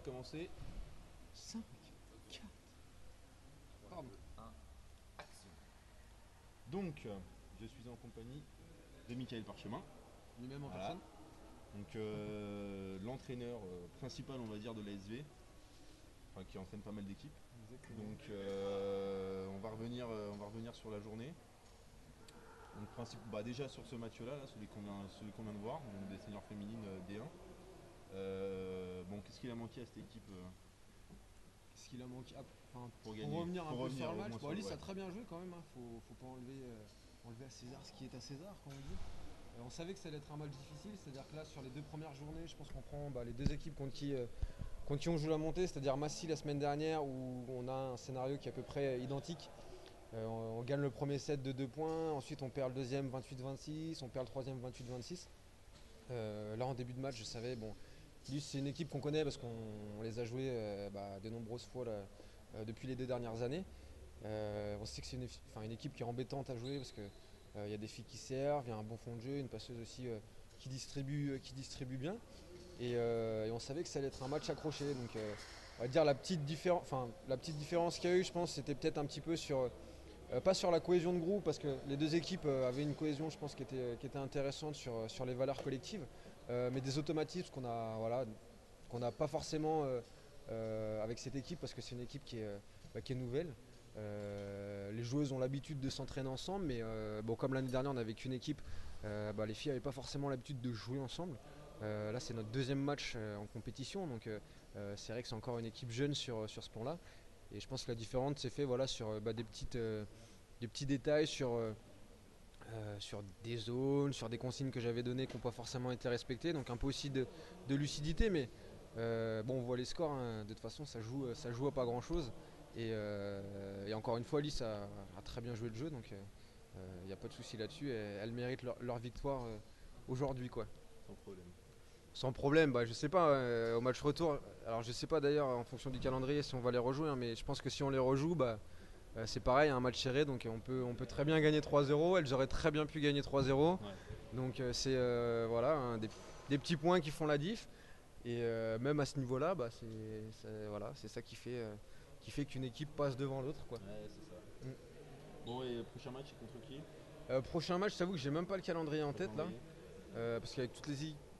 va commencer. 5, 4. Pardon. Donc, je suis en compagnie de Michael Parchemin, Lui-même en voilà. personne. Donc, l'entraîneur principal, on va dire, de l'ASV, enfin, qui entraîne pas mal d'équipes. Exactement. Donc, on va revenir sur la journée. Donc, déjà sur ce match-là, celui qu'on vient de voir, donc des seniors féminines D1. Bon, qu'est-ce qu'il a manqué à cette équipe Qu'est-ce qu'il a manqué pour pour gagner? revenir un Pour peu sur revenir le au match, moins bon, sur le Alice ouais. a très bien joué quand même, hein. Faut pas enlever à César ce qui est à César, comme on dit. On savait que ça allait être un match difficile, c'est-à-dire que là sur les 2 premières journées, je pense qu'on prend les 2 équipes contre qui on joue la montée, c'est-à-dire Massy la semaine dernière où on a un scénario qui est à peu près identique. On gagne le premier set de 2 points, ensuite on perd le deuxième 28-26, on perd le troisième 28-26. Là en début de match je savais, bon, lui c'est une équipe qu'on connaît parce qu'on les a joués de nombreuses fois là, depuis les 2 dernières années. On sait que c'est une équipe qui est embêtante à jouer parce que y a des filles qui servent, il y a un bon fond de jeu, une passeuse aussi qui distribue bien. Et on savait que ça allait être un match accroché. Donc on va dire la petite différence qu'il y a eu, je pense, c'était peut-être un petit peu pas sur la cohésion de groupe, parce que les 2 équipes avaient une cohésion, je pense, qui était intéressante sur les valeurs collectives, mais des automatismes qu'on n'a pas forcément avec cette équipe, parce que c'est une équipe qui est nouvelle. Les joueuses ont l'habitude de s'entraîner ensemble, mais bon, comme l'année dernière on n'avait qu'une équipe, les filles n'avaient pas forcément l'habitude de jouer ensemble. Là c'est notre deuxième match en compétition, donc c'est vrai que c'est encore une équipe jeune sur ce plan-là. Et je pense que la différence s'est fait sur des petits détails, sur des zones, sur des consignes que j'avais données qui n'ont pas forcément été respectées. Donc un peu aussi de lucidité, mais bon, on voit les scores, hein. De toute façon ça joue à pas grand-chose. Et encore une fois, Alice a très bien joué le jeu, donc il n'y a pas de souci là-dessus. Elles méritent leur victoire aujourd'hui, quoi. Sans problème. Sans problème, je sais pas, au match retour. Alors je sais pas d'ailleurs en fonction du calendrier si on va les rejouer, hein, mais je pense que si on les rejoue, c'est pareil, un match serré, donc on peut très bien gagner 3-0. Elles auraient très bien pu gagner 3-0. Ouais. Donc c'est voilà, hein, des petits points qui font la diff. Et même à ce niveau-là, c'est ça qui fait qu'une équipe passe devant l'autre, quoi. Ouais, c'est ça. Mm. Bon, et le prochain match, c'est contre qui? Prochain match, j'avoue que j'ai même pas le calendrier en Pas le tête là. calendrier. Parce qu'avec toutes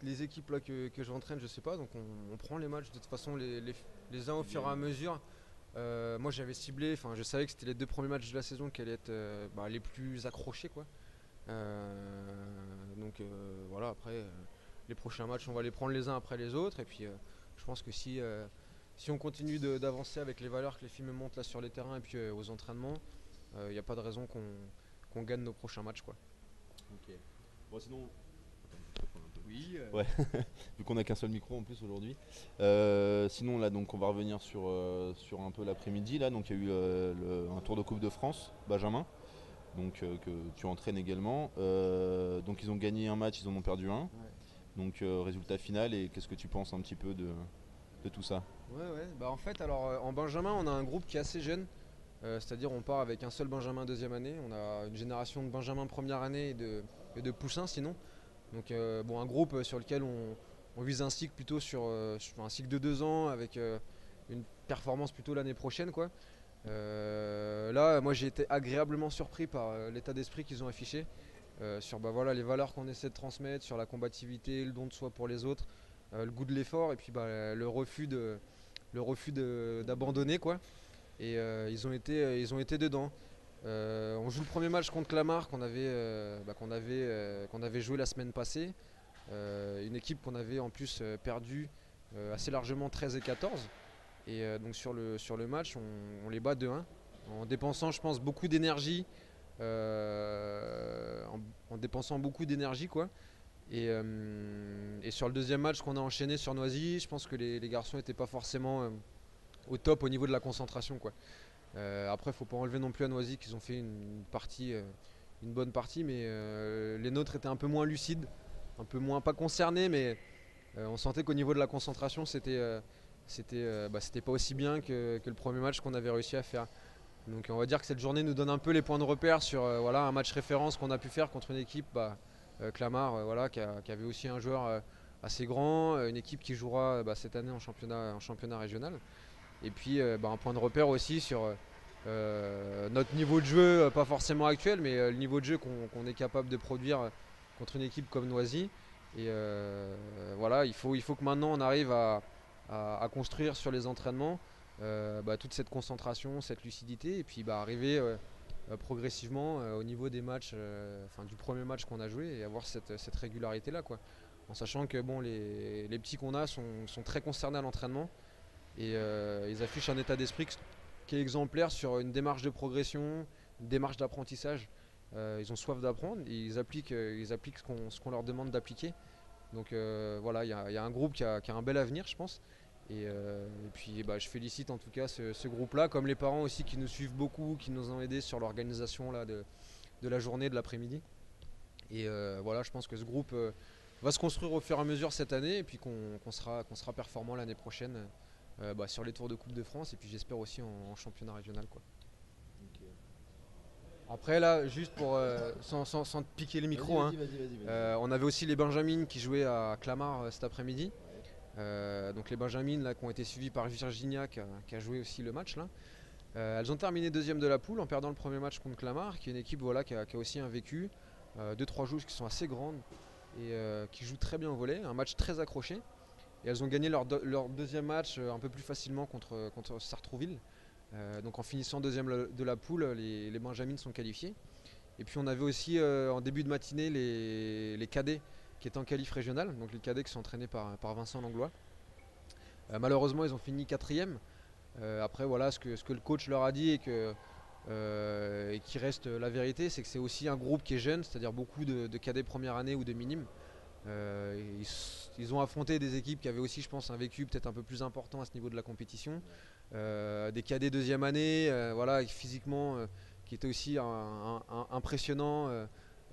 les équipes là que j'entraîne, je sais pas, donc on prend les matchs de toute façon les uns au fur et à mesure. Moi j'avais ciblé, enfin je savais que c'était les 2 premiers matchs de la saison qui allaient être les plus accrochés, quoi. Donc voilà, après les prochains matchs on va les prendre les uns après les autres, et puis je pense que si on continue d'avancer avec les valeurs que les filles me montrent là sur les terrains et puis aux entraînements, il n'y a pas de raison qu'on gagne nos prochains matchs, quoi. Ok. Bon, sinon. Attends, je vais prendre un peu. Oui. Ouais, vu qu'on a qu'un seul micro en plus aujourd'hui. Sinon, là, donc, on va revenir sur un peu l'après-midi. Là, donc, il y a eu un tour de Coupe de France, Benjamin, donc, que tu entraînes également. Donc, ils ont gagné un match, ils en ont perdu un. Ouais. Donc, résultat final, et qu'est-ce que tu penses un petit peu de tout ça? Ouais. En fait, alors en Benjamin, on a un groupe qui est assez jeune. C'est-à-dire, on part avec un seul Benjamin deuxième année. On a une génération de Benjamin première année et de poussins sinon. Donc, bon, un groupe sur lequel on vise un cycle plutôt sur un cycle de 2 ans avec une performance plutôt l'année prochaine, quoi. Là, moi, j'ai été agréablement surpris par l'état d'esprit qu'ils ont affiché sur les valeurs qu'on essaie de transmettre, sur la combativité, le don de soi pour les autres, le goût de l'effort et puis le refus d'abandonner, quoi. Et ils ont été dedans. On joue le premier match contre Clamart qu'on avait joué la semaine passée. Une équipe qu'on avait en plus perdu assez largement 13 et 14. Et donc sur le match, on les bat 2-1 en dépensant, je pense, beaucoup d'énergie. En dépensant beaucoup d'énergie, quoi. Et sur le deuxième match qu'on a enchaîné sur Noisy, je pense que les garçons n'étaient pas forcément au top au niveau de la concentration, quoi. Après, faut pas enlever non plus à Noisy qu'ils ont fait une bonne partie, mais les nôtres étaient un peu moins lucides, un peu moins pas concernés, mais on sentait qu'au niveau de la concentration, c'était pas aussi bien que le premier match qu'on avait réussi à faire. Donc on va dire que cette journée nous donne un peu les points de repère sur un match référence qu'on a pu faire contre une équipe, Clamart, qui avait aussi un joueur assez grand, une équipe qui jouera cette année en championnat régional. Et puis un point de repère aussi sur notre niveau de jeu, pas forcément actuel, mais le niveau de jeu qu'on est capable de produire contre une équipe comme Noisy. Et voilà, il faut que maintenant on arrive à construire sur les entraînements toute cette concentration, cette lucidité, et puis arriver progressivement au niveau des matchs, du premier match qu'on a joué, et avoir cette régularité-là, quoi. En sachant que bon, les petits qu'on a sont très concernés à l'entraînement, et ils affichent un état d'esprit qui est exemplaire sur une démarche de progression, une démarche d'apprentissage. Ils ont soif d'apprendre, et ils appliquent ce qu'on leur demande d'appliquer. Donc voilà, il y a un groupe qui a un bel avenir, je pense. Et puis je félicite en tout cas ce groupe-là, comme les parents aussi qui nous suivent beaucoup, qui nous ont aidés sur l'organisation là, de la journée, de l'après-midi. Et voilà, je pense que ce groupe va se construire au fur et à mesure cette année, et puis qu'on sera performant l'année prochaine sur les tours de Coupe de France, et puis j'espère aussi en championnat régional, quoi. Ok. Après là, juste pour sans te piquer le micro, hein, Vas-y. on avait aussi les Benjamines qui jouaient à Clamart cet après-midi. Ouais. Donc les Benjamines là, qui ont été suivies par Virginia qui a joué aussi le match là. Elles ont terminé deuxième de la poule en perdant le premier match contre Clamart, qui est une équipe voilà, qui a aussi un vécu. Deux, trois joueuses qui sont assez grandes et qui jouent très bien au volley. Un match très accroché. Et elles ont gagné leur deuxième match un peu plus facilement contre Sartrouville. Donc en finissant deuxième de la poule, les Benjamines sont qualifiés. Et puis on avait aussi en début de matinée les cadets qui étaient en qualif régional, donc les cadets qui sont entraînés par Vincent Langlois. Malheureusement ils ont fini quatrième. Après voilà, ce que le coach leur a dit et qui reste la vérité, c'est que c'est aussi un groupe qui est jeune, c'est-à-dire beaucoup de cadets première année ou de minimes. Ils ont affronté des équipes qui avaient aussi, je pense, un vécu peut-être un peu plus important à ce niveau de la compétition. Des cadets deuxième année, voilà, physiquement, qui étaient aussi impressionnants.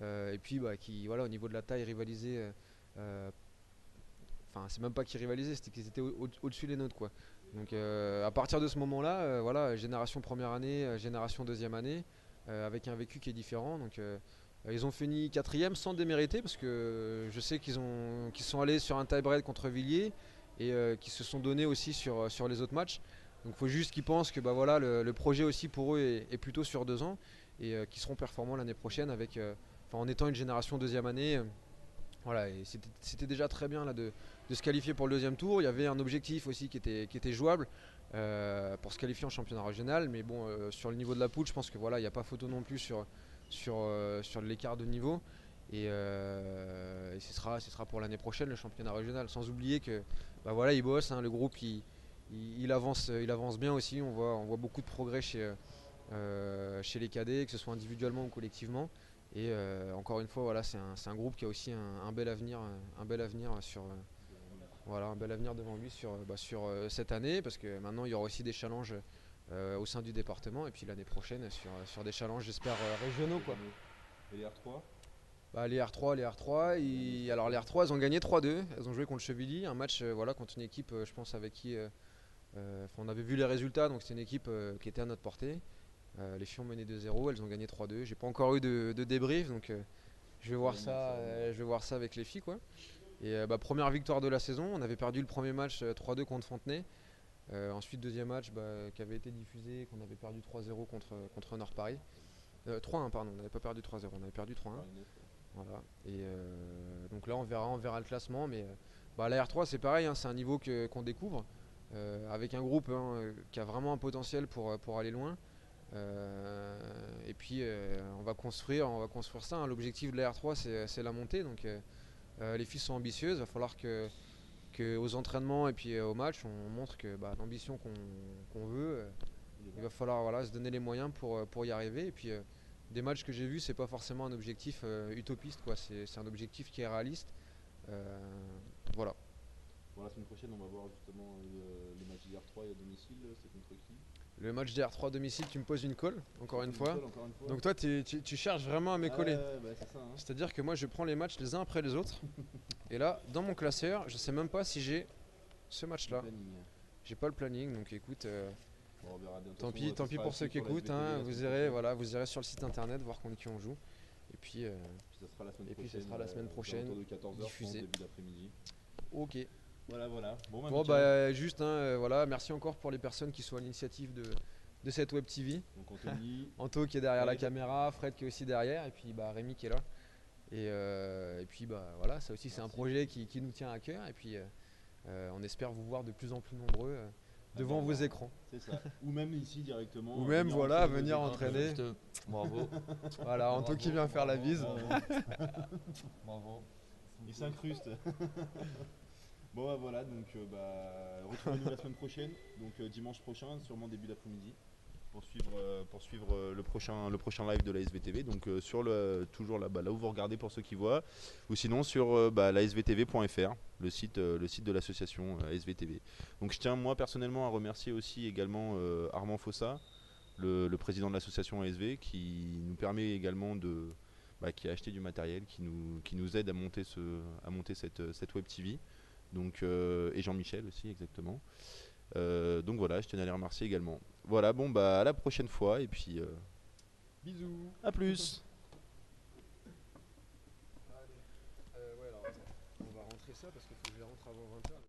Et puis, qui, voilà, au niveau de la taille, rivalisaient. Enfin, c'est même pas qu'ils rivalisaient, c'était qu'ils étaient au-dessus des nôtres, quoi. Donc, à partir de ce moment-là, voilà, génération première année, génération deuxième année, avec un vécu qui est différent. Donc, ils ont fini quatrième sans démériter parce que je sais qu'ils sont allés sur un tie-break contre Villiers et qu'ils se sont donnés aussi sur les autres matchs. Donc il faut juste qu'ils pensent que voilà, le projet aussi pour eux est plutôt sur 2 ans et qu'ils seront performants l'année prochaine en étant une génération deuxième année. Voilà, et c'était déjà très bien là, de se qualifier pour le deuxième tour. Il y avait un objectif aussi qui était jouable pour se qualifier en championnat régional. Mais bon, sur le niveau de la poule, je pense que voilà, il n'y a pas photo non plus sur l'écart de niveau. Et ce sera pour l'année prochaine le championnat régional. Sans oublier que voilà, ils bossent, hein, le groupe il avance bien aussi. On voit beaucoup de progrès chez les cadets, que ce soit individuellement ou collectivement. Et encore une fois, voilà, c'est un groupe qui a aussi un bel avenir, un bel avenir devant lui sur cette année, parce que maintenant il y aura aussi des challenges au sein du département, et puis l'année prochaine sur des challenges, j'espère, régionaux, quoi. Et les R3? Alors les R3, elles ont gagné 3-2. Elles ont joué contre Chevilly, un match voilà, contre une équipe, je pense, avec qui on avait vu les résultats, donc c'était une équipe qui était à notre portée. Les filles ont mené 2-0, elles ont gagné 3-2. J'ai pas encore eu de débrief, donc je vais voir ça avec les filles, quoi. Et première victoire de la saison. On avait perdu le premier match 3-2 contre Fontenay. Ensuite deuxième match qui avait été diffusé, qu'on avait perdu 3-0 contre Nord Paris. 3-1 pardon, on n'avait pas perdu 3-0, on avait perdu 3-1. Voilà. Et donc là on verra le classement, mais la R3 c'est pareil, hein, c'est un niveau qu'on découvre avec un groupe qui a vraiment un potentiel pour aller loin. Et puis on va construire ça, hein. L'objectif de la R3 c'est la montée, donc les filles sont ambitieuses. Il va falloir que aux entraînements et puis au match on montre que l'ambition qu'on veut, il va falloir voilà, se donner les moyens pour y arriver. Et puis des matchs que j'ai vus, c'est pas forcément un objectif utopiste, quoi. C'est un objectif qui est réaliste. Voilà. Bon, la semaine prochaine, on va voir justement le match d'hier 3 et à domicile. C'est contre qui? Le match DR3 à domicile, tu me poses une colle, encore une fois. Encore une fois. Donc toi, tu cherches vraiment à m'écoller. C'est ça, hein. C'est-à-dire que moi, je prends les matchs les uns après les autres. Et là, dans mon classeur, je sais même pas si j'ai ce match-là. J'ai pas le planning, donc écoute, Bon, on verra bien. tant pis pour ceux qui écoutent. Hein, vous irez sur le site internet voir contre qui on joue. Et puis, ça sera la semaine prochaine. Diffusé. Autour de 14h, diffusé. Début d'après-midi. Ok. Voilà. Bon, Bon nickel. bah juste voilà, merci encore pour les personnes qui sont à l'initiative de cette web TV. Donc Anthony, Anto qui est derrière la Fred. caméra, Fred qui est aussi derrière, et puis bah Rémi qui est là. Et puis bah voilà, ça aussi c'est un Merci. projet qui nous tient à cœur. Et puis on espère vous voir de plus en plus nombreux devant vos écrans. C'est ça. Ou même ici directement. Ou même voilà, entraîner venir nos équipes. entraîner. Bravo. Voilà, Anto qui vient faire la bise. Bravo. Il s'incruste. Bon bah voilà, donc retrouvez-nous la semaine prochaine, donc dimanche prochain, sûrement début d'après-midi, pour suivre le prochain live de la SVTV. Donc sur toujours là où vous regardez pour ceux qui voient, ou sinon sur la svtv.fr, le site de l'association SVTV. Donc je tiens moi personnellement à remercier aussi également Armand Fossa, le président de l'association ASV, qui nous permet également qui a acheté du matériel, qui nous aide à monter cette web TV. Donc, et Jean-Michel aussi exactement. Donc voilà, je tenais à les remercier également. Voilà, bon bah à la prochaine fois et puis Bisous. à plus. Ouais, alors attends, on va rentrer ça parce qu'il faut que je les rentre avant 20h.